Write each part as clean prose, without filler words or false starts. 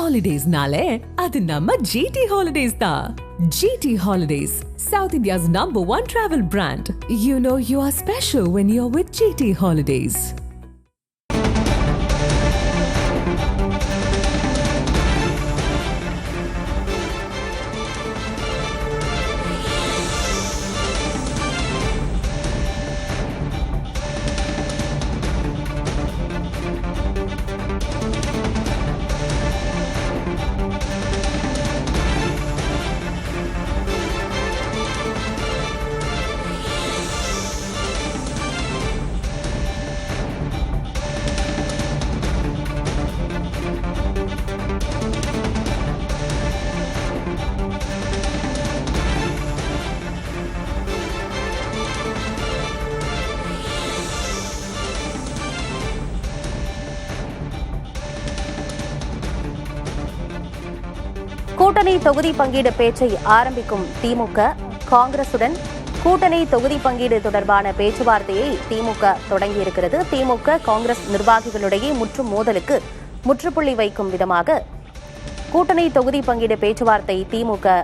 Holidays-nale, adu namma GT Holidays da. GT Holidays, South India's #1 travel brand. You know you are special when you're with GT Holidays. கூட்டணி தொகுதி பங்கீடு பேச்சை ஆரம்பிக்கும் திமுக, காங்கிரசுடன் கூட்டணி தொகுதி பங்கீடு தொடர்பான பேச்சுவார்த்தையை திமுக தொடங்கியிருக்கிறது. திமுக காங்கிரஸ் நிர்வாகிகளிடையே முற்றும் மோதலுக்கு முற்றுப்புள்ளி வைக்கும் விதமாக கூட்டணி தொகுதி பங்கீடு பேச்சுவார்த்தை திமுக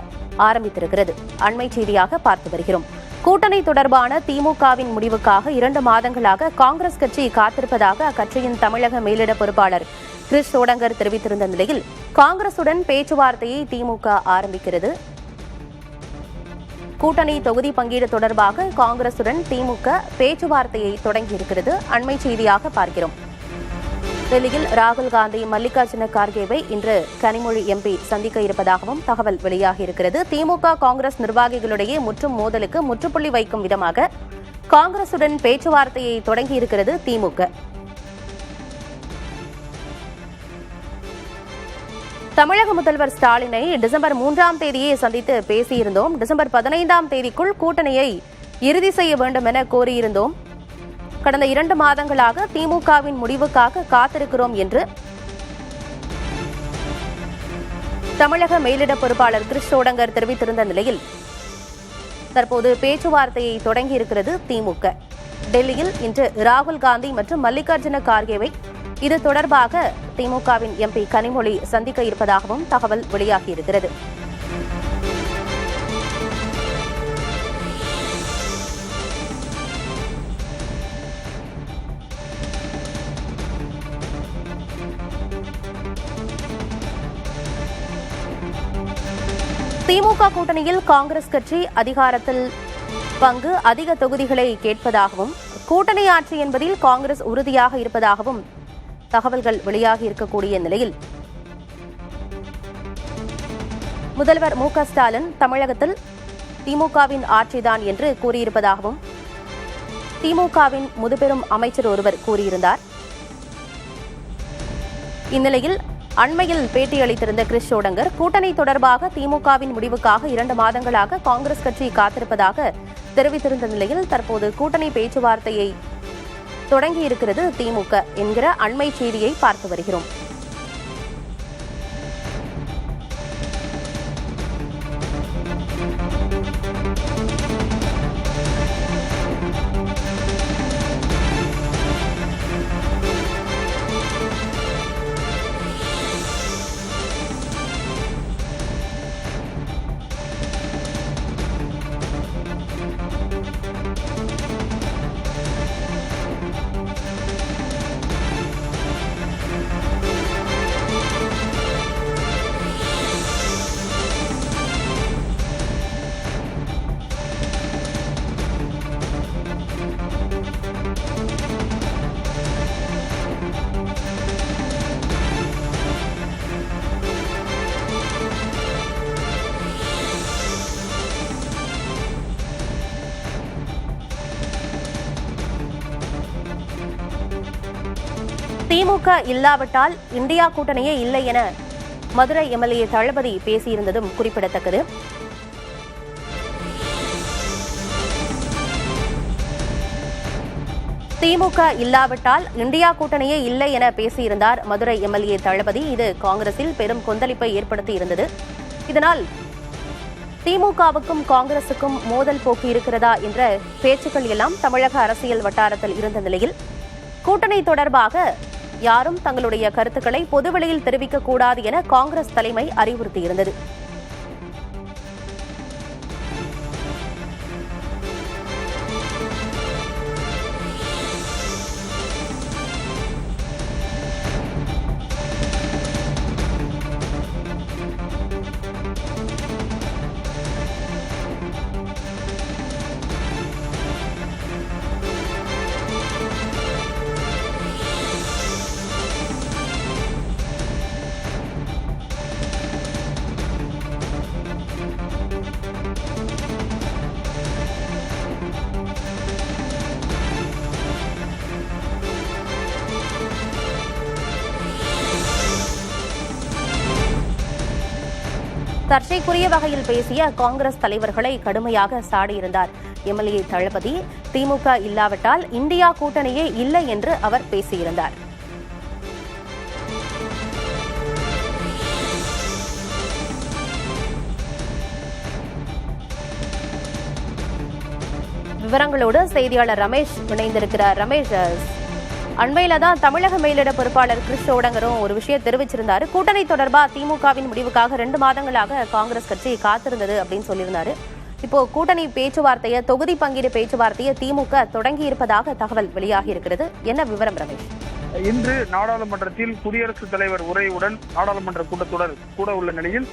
ஆரம்பித்திருக்கிறது. அண்மை செய்தியாக பார்த்து வருகிறோம். கூட்டணி தொடர்பான திமுகவின் முடிவுக்காக 2 மாதங்களாக காங்கிரஸ் கட்சி காத்திருப்பதாக அக்கட்சியின் தமிழக மேலிட பொறுப்பாளர் கிரிஷ் சோடங்கர் தெரிவித்திருந்த நிலையில் காங்கிரசுடன் பேச்சுவார்த்தையை திமுக ஆரம்பிக்கிறது. கூட்டணி தொகுதி பங்கீடு தொடர்பாக காங்கிரசுடன் திமுக பேச்சுவார்த்தையை தொடங்கியிருக்கிறது. அண்மை செய்தியாக பார்க்கிறோம். டெல்லியில் ராகுல் காந்தி, மல்லிகார்ஜுன கார்கேவை இன்று கனிமொழி எம்பி சந்திக்க இருப்பதாகவும் தகவல் வெளியாகியிருக்கிறது. திமுக காங்கிரஸ் நிர்வாகிகளிடையே முற்றும் மோதலுக்கு முற்றுப்புள்ளி வைக்கும் விதமாக காங்கிரசுடன் பேச்சுவார்த்தையை தொடங்கியிருக்கிறது திமுக. தமிழக முதல்வர் ஸ்டாலினை டிசம்பர் 3ஆம் தேதியே சந்தித்து பேசியிருந்தோம். டிசம்பர் 15ஆம் தேதிக்குள் கூட்டணியை இறுதி செய்ய வேண்டும் என கோரியிருந்தோம். கடந்த 2 மாதங்களாக திமுகவின் முடிவுக்காக காத்திருக்கிறோம் என்று தமிழக மேலிட பொறுப்பாளர் கிரிஷ் சோடங்கர் தெரிவித்திருந்த நிலையில் தற்போது பேச்சுவார்த்தையை தொடங்கியிருக்கிறது திமுக. டெல்லியில் இன்று ராகுல் காந்தி மற்றும் மல்லிகார்ஜுன கார்கேவை இது தொடர்பாக திமுகவின் எம்பி கனிமொழி சந்திக்க இருப்பதாகவும் தகவல் வெளியாகியிருக்கிறது. திமுக கூட்டணியில் காங்கிரஸ் கட்சி அதிகாரத்தில் பங்கு, அதிக தொகுதிகளை கேட்பதாகவும் கூட்டணி ஆட்சி என்பதில் காங்கிரஸ் உறுதியாக இருப்பதாகவும் தகவல்கள் வெளியாகி இருக்கக்கூடிய நிலையில் முதல்வர் மு க ஸ்டாலின் தமிழகத்தில் திமுகவின் ஆட்சிதான் என்று கூறியிருப்பதாகவும் திமுகவின் முதுபெரும் அமைச்சர் ஒருவர் கூறியிருந்தார். இந்நிலையில் அண்மையில் பேட்டியளித்திருந்த கிரிஷ் சோடங்கர் கூட்டணி தொடர்பாக திமுகவின் முடிவுக்காக 2 மாதங்களாக காங்கிரஸ் கட்சி காத்திருப்பதாக தெரிவித்திருந்த நிலையில் தற்போது கூட்டணி பேச்சுவார்த்தையை தொடங்கியிருக்கிறது திமுக என்கிற அண்மை செய்தியை பார்த்து வருகிறோம். திமுக இல்லாவிட்டால் இந்தியா கூட்டணியே இல்லை என மதுரை எம்எல்ஏ தளபதி பேசியிருந்ததும் குறிப்பிடத்தக்கது. திமுக இல்லாவிட்டால் இந்தியா கூட்டணியே இல்லை என பேசியிருந்தார் மதுரை எம்எல்ஏ தளபதி. இது காங்கிரஸில் பெரும் கொந்தளிப்பை ஏற்படுத்தி இருந்தது. இதனால் திமுகவுக்கும் காங்கிரசுக்கும் மோதல் போக்கு இருக்கிறதா என்ற பேச்சுக்கள் எல்லாம் தமிழக அரசியல் வட்டாரத்தில் இருந்த நிலையில் கூட்டணி தொடர்பாக யாரும் தங்களுடைய கருத்துக்களை பொதுவெளியில் தெரிவிக்கக்கூடாது என காங்கிரஸ் தலைமை அறிவுறுத்தியிருந்தது. சர்ச்சைக்குரிய வகையில் பேசிய காங்கிரஸ் தலைவர்களை கடுமையாக சாடியிருந்தார் எம்எல்ஏ தளபதி. திமுக இல்லாவிட்டால் இந்தியா கூட்டணியே இல்லை என்று அவர் பேசியிருந்தார். விவரங்களோடு செய்தியாளர் ரமேஷ் இணைந்திருக்கிறார். ரமேஷ், அண்மையில தான் தமிழக மேலிட பொறுப்பாளர் கிறிஸ் ஓடங்கரும் ஒரு விஷயம் தெரிவிச்சிருந்தாரு. கூட்டணி தொடர்பா திமுகவின் முடிவுக்காக 2 மாதங்களாக காங்கிரஸ் கட்சி காத்திருந்தது அப்படின்னு சொல்லியிருந்தாரு. இப்போ கூட்டணி பேச்சுவார்த்தையை, தொகுதி பங்கீடு பேச்சுவார்த்தையை திமுக தொடங்கி இருப்பதாக தகவல் வெளியாகி இருக்கிறது. என்ன விவரம் ரமேஷ்? இன்று நாடாளுமன்றத்தில் குடியரசுத் தலைவர் உரையுடன் நாடாளுமன்ற கூட்டத்தொடர் கூட உள்ள நிலையில்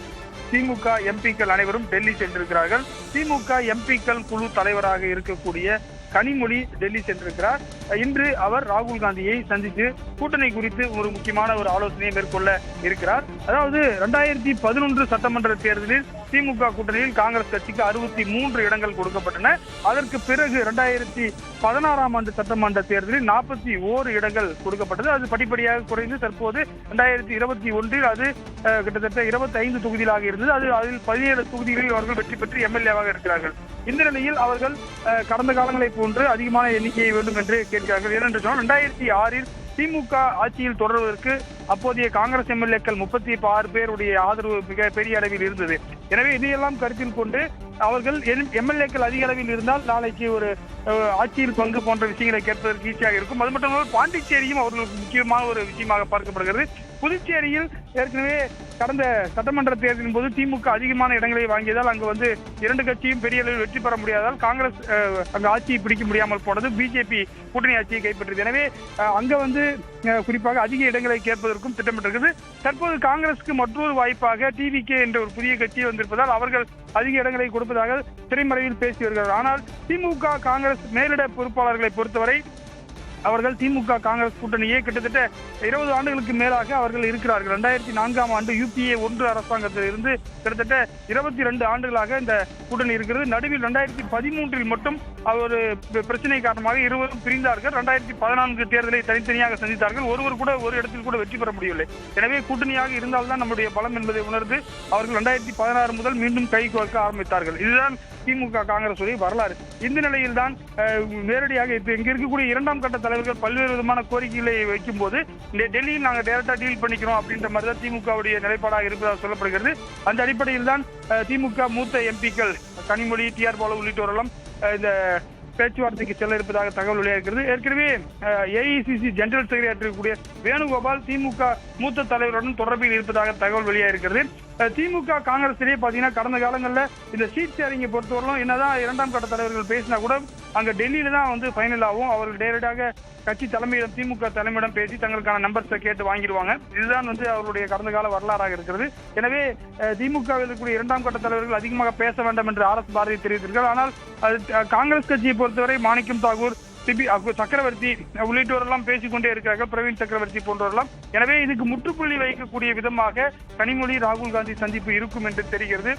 திமுக எம்பிக்கள் அனைவரும் டெல்லி சென்றிருக்கிறார்கள். திமுக எம்பிக்கள் குழு தலைவராக இருக்கக்கூடிய கனிமொழி டெல்லி சென்றிருக்கிறார். இன்று அவர் ராகுல் காந்தியை சந்தித்து கூட்டணி குறித்து ஒரு முக்கியமான ஒரு ஆலோசனையை மேற்கொள்ள இருக்கிறார். அதாவது 2011 சட்டமன்ற தேர்தலில் திமுக கூட்டணியில் காங்கிரஸ் கட்சிக்கு 63 இடங்கள் கொடுக்கப்பட்டன. அதற்கு பிறகு 2016ஆம் ஆண்டு சட்டமன்ற தேர்தலில் 41 இடங்கள் கொடுக்கப்பட்டது. அது படிப்படியாக குறைந்து தற்போது 2021 அது கிட்டத்தட்ட 25 தொகுதிகளாக இருந்தது. அதில் 17 தொகுதிகளில் அவர்கள் வெற்றி பெற்று எம்எல்ஏவாக இருக்கிறார்கள். இந்த நிலையில் அவர்கள் கடந்த காலங்களை போன்று அதிகமான எண்ணிக்கையை வேண்டும் என்று கேட்கிறார்கள். ஏனென்று சொன்னால் 2006இல் திமுக ஆட்சியில் தொடர்வதற்கு அப்போதைய காங்கிரஸ் எம்எல்ஏக்கள் 36 பேருடைய ஆதரவு மிக பெரிய அளவில் இருந்தது. எனவே இதையெல்லாம் கருத்தில் கொண்டு அவர்கள் எம்எல்ஏக்கள் அதிக அளவில் இருந்தால் நாளைக்கு ஒரு ஆட்சியில் பங்கு போன்ற விஷயங்களை கேட்பதற்கு ஈஸியாக இருக்கும். அது மட்டுமல்ல பாண்டிச்சேரியும் அவர்களுக்கு முக்கியமான ஒரு விஷயமாக பார்க்கப்படுகிறது. புதுச்சேரியில் ஏற்கனவே கடந்த சட்டமன்ற தேர்தலின் போது திமுக அதிகமான இடங்களை வாங்கியதால் அங்கு 2 கட்சியும் பெரிய அளவில் வெற்றி பெற முடியாதால் காங்கிரஸ் அங்கு ஆட்சியை பிடிக்க முடியாமல் போனது. பிஜேபி கூட்டணி ஆட்சியை கைப்பற்றியது. எனவே அங்க குறிப்பாக அதிக இடங்களை கேட்பதற்கும் திட்டமிட்டிருக்கிறது. தற்போது காங்கிரசுக்கு மற்றொரு வாய்ப்பாக டிவிகே என்ற ஒரு புதிய கட்சி வந்திருப்பதால் அவர்கள் அதிக இடங்களை கொடுப்பதாக திரைமறைவில் பேசி வருகிறார்கள். ஆனால் திமுக காங்கிரஸ் மேலிட பொறுப்பாளர்களை பொறுத்தவரை அவர்கள் திமுக காங்கிரஸ் கூட்டணியே கிட்டத்தட்ட 20 ஆண்டுகளுக்கு மேலாக அவர்கள் இருக்கிறார்கள். 2004ஆம் ஆண்டு யுபிஏ 1 அரசாங்கத்தில் இருந்து கிட்டத்தட்ட 22 ஆண்டுகளாக இந்த கூட்டணி இருக்கிறது. நடுவில் 2013இல் மட்டும் ஒரு பிரச்சனை காரணமாக இருவரும் பிரிந்தார்கள். 2014 தேர்தலை தனித்தனியாக சந்தித்தார்கள். ஒருவர் கூட ஒரு இடத்தில் கூட வெற்றி பெற முடியவில்லை. எனவே கூட்டணியாக இருந்தால்தான் நம்முடைய பலம் என்பதை உணர்ந்து அவர்கள் 2016 முதல் மீண்டும் கை கோர்க்க ஆரம்பித்தார்கள். இதுதான் திமுக காங்கிரஸ் வரலாறு. இந்த நிலையில் தான் நேரடியாக இப்ப இங்க இருக்கக்கூடிய 2ஆம் கட்ட தலைவர்கள் பல்வேறு விதமான கோரிக்கைகளை வைக்கும் போது டெல்லியில் நாங்கள் டைரக்டா டீல் பண்ணிக்கிறோம் அப்படின்ற மாதிரி தான் திமுகவுடைய நிலைப்பாடாக இருப்பதாக சொல்லப்படுகிறது. அந்த அடிப்படையில் தான் திமுக மூத்த எம்பிக்கள் கனிமொழி, டிஆர் பாலு உள்ளிட்டோரெல்லாம் இந்த பேச்சுவார்த்தைக்கு செல்ல இருப்பதாக தகவல் வெளியாகிறது. ஏற்கனவே ஏஐசிசி ஜெனரல் செக்ரட்டரி இருக்கக்கூடிய வேணுகோபால் திமுக மூத்த தலைவருடன் தொடர்பில் இருப்பதாக தகவல் வெளியாகிறது. திமுக காங்கிரஸிலேயே பாத்தீங்கன்னா கடந்த காலங்களில் இந்த சீட் ஷேரிங்கை பொறுத்தவரையிலும் என்னதான் 2ஆம் கட்ட தலைவர்கள் பேசினா கூட அங்க டெல்லியில தான் ஃபைனல் ஆகும். அவர்கள் டைரக்டாக கட்சி தலைமையிடம், திமுக தலைமையிடம் பேசி தங்களுக்கான நம்பர்ஸை கேட்டு வாங்கிடுவாங்க. இதுதான் அவர்களுடைய கடந்த கால வரலாறாக இருக்கிறது. எனவே திமுகவில் இருக்கக்கூடிய 2ஆம் கட்ட தலைவர்கள் அதிகமாக பேச வேண்டாம் என்று RS பாரதி தெரிவித்திருக்கிறார். ஆனால் காங்கிரஸ் கட்சியை பொறுத்தவரை மாணிக்கம் தாகூர், சக்கரவர்த்தி உள்ளிட்டோரெல்லாம் பேசிக்கொண்டே இருக்கிறார்கள், பிரவீன் சக்கரவர்த்தி போன்றவரெல்லாம். எனவே இதுக்கு முற்றுப்புள்ளி வைக்கக்கூடிய விதமாக கனிமொழி ராகுல் காந்தி சந்திப்பு இருக்கும் என்று தெரிகிறது.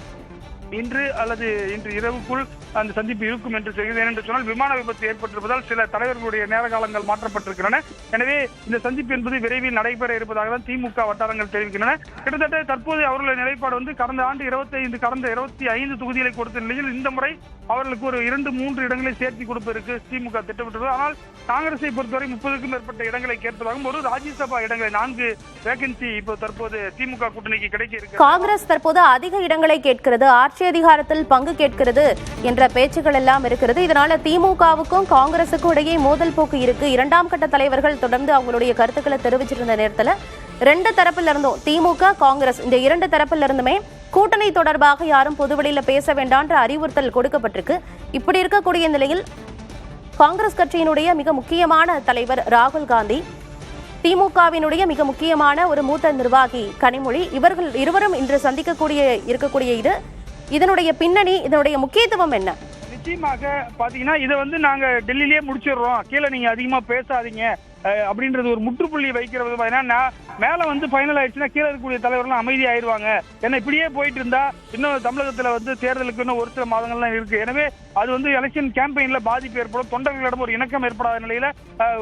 இன்று அல்லது இன்று இரவுக்குள் அந்த சந்திப்பு இருக்கும் என்று தெரிகிறது. ஏனென்று சொன்னால் விமான விபத்து ஏற்பட்டிருப்பதால் சில தலைவர்களுடைய நேர காலங்கள் மாற்றப்பட்டிருக்கின்றன. எனவே இந்த சந்திப்பு என்பது விரைவில் நடைபெற இருப்பதாக தான் திமுக வட்டாரங்கள் தெரிவிக்கின்றன. கிட்டத்தட்ட தற்போது அவர்களுடைய நிலைப்பாடு கடந்த ஆண்டு 25 தொகுதிகளை கொடுத்த நிலையில் இந்த முறை அவர்களுக்கு ஒரு 2-3 இடங்களை சேர்த்து கொடுப்பதற்கு திமுக திட்டமிட்டுள்ளது. ஆனால் காங்கிரஸை பொறுத்தவரை 30க்கும் மேற்பட்ட இடங்களை கேட்பதாகவும் ஒரு ராஜ்யசபா இடங்களை 4 வேகன்சி இப்போ தற்போது திமுக கூட்டணிக்கு கிடைக்க இருக்கு. காங்கிரஸ் தற்போது அதிக இடங்களை கேட்கிறது. ஆட்சி ஆட்சி அதிகாரத்தில் பங்கு கேட்கிறது என்ற பேச்சுகள் எல்லாம் இருக்கிறது. இதனால திமுகவுக்கும் காங்கிரசுக்கும் இடையே மோதல் போக்கு இருக்கு. இரண்டாம் கட்ட தலைவர்கள் தொடர்ந்து அவங்களுடைய கருத்துக்களை தெரிவிச்சிருந்த நேரத்தில் ரெண்டு தரப்பில் இருந்தும் திமுக காங்கிரஸ் இந்த இரண்டு தரப்பில் இருந்துமே கூட்டணி தொடர்பாக யாரும் பொதுவெளியில பேச வேண்டான்ற அறிவுறுத்தல் கொடுக்கப்பட்டிருக்கு. இப்படி இருக்கக்கூடிய நிலையில் காங்கிரஸ் கட்சியினுடைய மிக முக்கியமான தலைவர் ராகுல் காந்தி, திமுகவினுடைய மிக முக்கியமான ஒரு மூத்த நிர்வாகி கனிமொழி, இவர்கள் இருவரும் இன்று இருக்கக்கூடிய இதனுடைய பின்னணி, இதனுடைய முக்கியத்துவம் என்ன? நிச்சயமாக பாத்தீங்கன்னா இதை நாங்க டெல்லியிலேயே முடிச்சிடுறோம், கீழே நீங்க அதிகமா பேசாதீங்க அப்படின்றது ஒரு முற்றுப்புள்ளி வைக்கிற விதமா. ஏன்னா மேல ஃபைனல் ஆயிடுச்சுன்னா கீழே இருக்கக்கூடிய தலைவர்கள் அமைதி ஆயிடுவாங்க. ஏன்னா இப்படியே போயிட்டு இருந்தா இன்னும் தமிழகத்துல தேர்தலுக்கு இன்னும் ஒரு சில மாதங்கள்லாம் இருக்கு. எனவே அது எலெக்ஷன் கேம்பெயின்ல பாதிப்பு ஏற்படும், தொண்டர்களிடம் ஒரு இணக்கம் ஏற்படாத நிலையில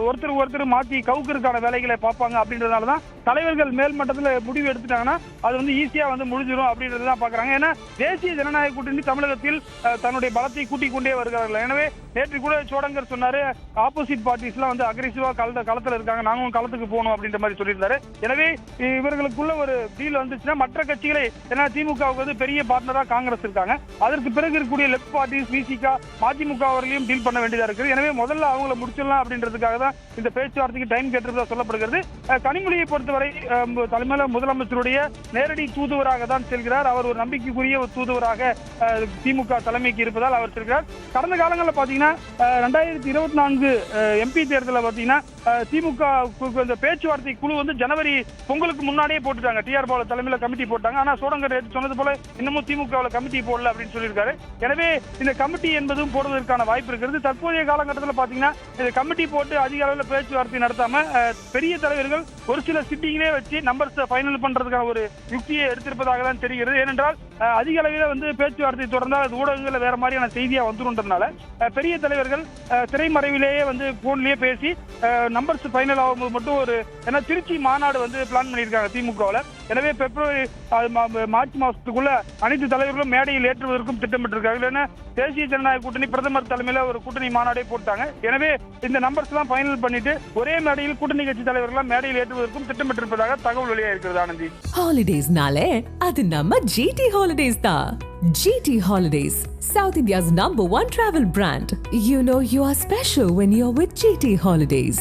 ஒருத்தர் மாத்தி கவுக்கிறதுக்கான வேலைகளை பார்ப்பாங்க. அப்படின்றதுனாலதான் தலைவர்கள் மேல் மட்டத்துல முடிவு எடுத்துட்டாங்கன்னா அது ஈஸியா முடிஞ்சிடும் அப்படின்றதுதான் பாக்குறாங்க. ஏன்னா தேசிய ஜனநாயக கூட்டணி தமிழகத்தில் தன்னுடைய பலத்தை கூட்டிக் கொண்டே வருகிறார்கள். எனவே நேற்று கூட சோடங்கர் சொன்னாரு, ஆப்போசிட் பார்ட்டிஸ் எல்லாம் அக்ரெசிவா களத்துல இருக்காங்க, நாங்களும் களத்துக்கு போகணும் அப்படின்ற மாதிரி சொல்லியிருந்தாரு. எனவே இவர்களுக்குள்ள ஒரு டீல் வந்துச்சுன்னா மற்ற கட்சிகளை, ஏன்னா திமுகவுக்கு பெரிய பார்ட்னரா காங்கிரஸ் இருக்காங்க, அதற்கு பிறகு இருக்கக்கூடிய லெப்ட் பார்ட்டிஸ் விசிக மதிமுக அவர்களையும் டீல் பண்ண வேண்டியதா இருக்குது. எனவே முதல்ல அவங்களை முடிச்சிடலாம் அப்படின்றதுக்காக தான் இந்த பேச்சுவார்த்தைக்கு டைம் கேட்டிருப்பதா சொல்லப்படுகிறது. கனிமொழியை பொறுத்தவரை தலைமையில முதலமைச்சருடைய நேரடி தூதுவராக தான் செல்கிறார். அவர் ஒரு நம்பிக்கைக்குரிய ஒரு தூதுவராக திமுக தலைமைக்கு இருப்பதால் அவர் செல்கிறார். கடந்த காலங்களில் பாத்தீங்கன்னா 2024 MP தேர்தலில் பாத்தீங்கன்னா திமுக இந்த பேச்சுவார்த்தை குழு ஜனவரி பொங்கலுக்கு முன்னாடியே போட்டுட்டாங்க. டிஆர் பாலு தலைமையில கமிட்டி போட்டாங்க. ஆனா சோடங்கர் சொன்னது போல இன்னமும் திமுக கமிட்டி போடல அப்படின்னு சொல்லியிருக்காரு. எனவே இந்த கமிட்டி என்பதும் போடுவதற்கான வாய்ப்பு இருக்கிறது. தற்போதைய காலகட்டத்தில் பாத்தீங்கன்னா இந்த கமிட்டி போட்டு அதிக அளவில் பேச்சுவார்த்தை நடத்தாம பெரிய தலைவர்கள் ஒரு சில சிட்டிங்களே வச்சு நம்பர்ஸ் ஃபைனல் பண்றதுக்கான ஒரு யுக்தியை எடுத்திருப்பதாக தான் தெரிகிறது. ஏனென்றால் அதிக அளவில் பேச்சுவார்த்தை தொடர்ந்தால் அது ஊடகங்களில் வேற மாதிரியான செய்தியா வந்துருன்றதுனால பெரிய தலைவர்கள் திரைமறைவிலேயே போன்லயே பேசி நம்பர்ஸ் ஃபைனல் ஆகும்போது மட்டும் ஏன்னா திருச்சி மாநாடு பிளான் பண்ணியிருக்காங்க திமுகவில். எனவே பிப்ரவரி மார்ச் மாசத்துக்குள்ள அனைத்து தலைவர்களும் மேடையில் ஏற்றுவதற்கும் திட்டமிட்டிருக்காங்க. ஏன்னா தேசிய ஜனநாயக கூட்டணி பிரதமர் தலைமையில ஒரு கூட்டணி மாநாடே போட்டாங்க. எனவே இந்த நம்பர்ஸ் எல்லாம் ஃபைனல் பண்ணிட்டு ஒரே மேடையில் கூட்டணி கட்சி தலைவர்கள் மேடையில் ஏற்றுவதற்கும் திட்டமிட்டிருப்பதாக தகவல் வெளியாக இருக்கிறது. ஆனந்தி, ஹாலிடேஸ்னாலே அது நம்ம ஜிடி ஹாலிடேஸ் தான். GT Holidays, South India's #1 travel brand. You know you are special when you're with GT Holidays.